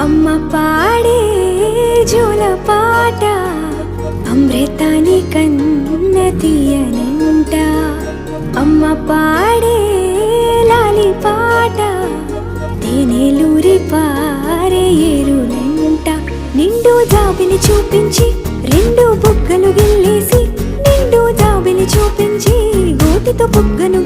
అమ్మ పాడే జోల పాట అమృతాని కన్న తీయనంట. అమ్మ పాడే లాలి పాట తేనెలూరి పారే ఏరులంట. నిండు జాబిని చూపించి రెండు బుగ్గలు గిల్లేసి, నిండు జాబిని చూపించి గోటితో బుగ్గను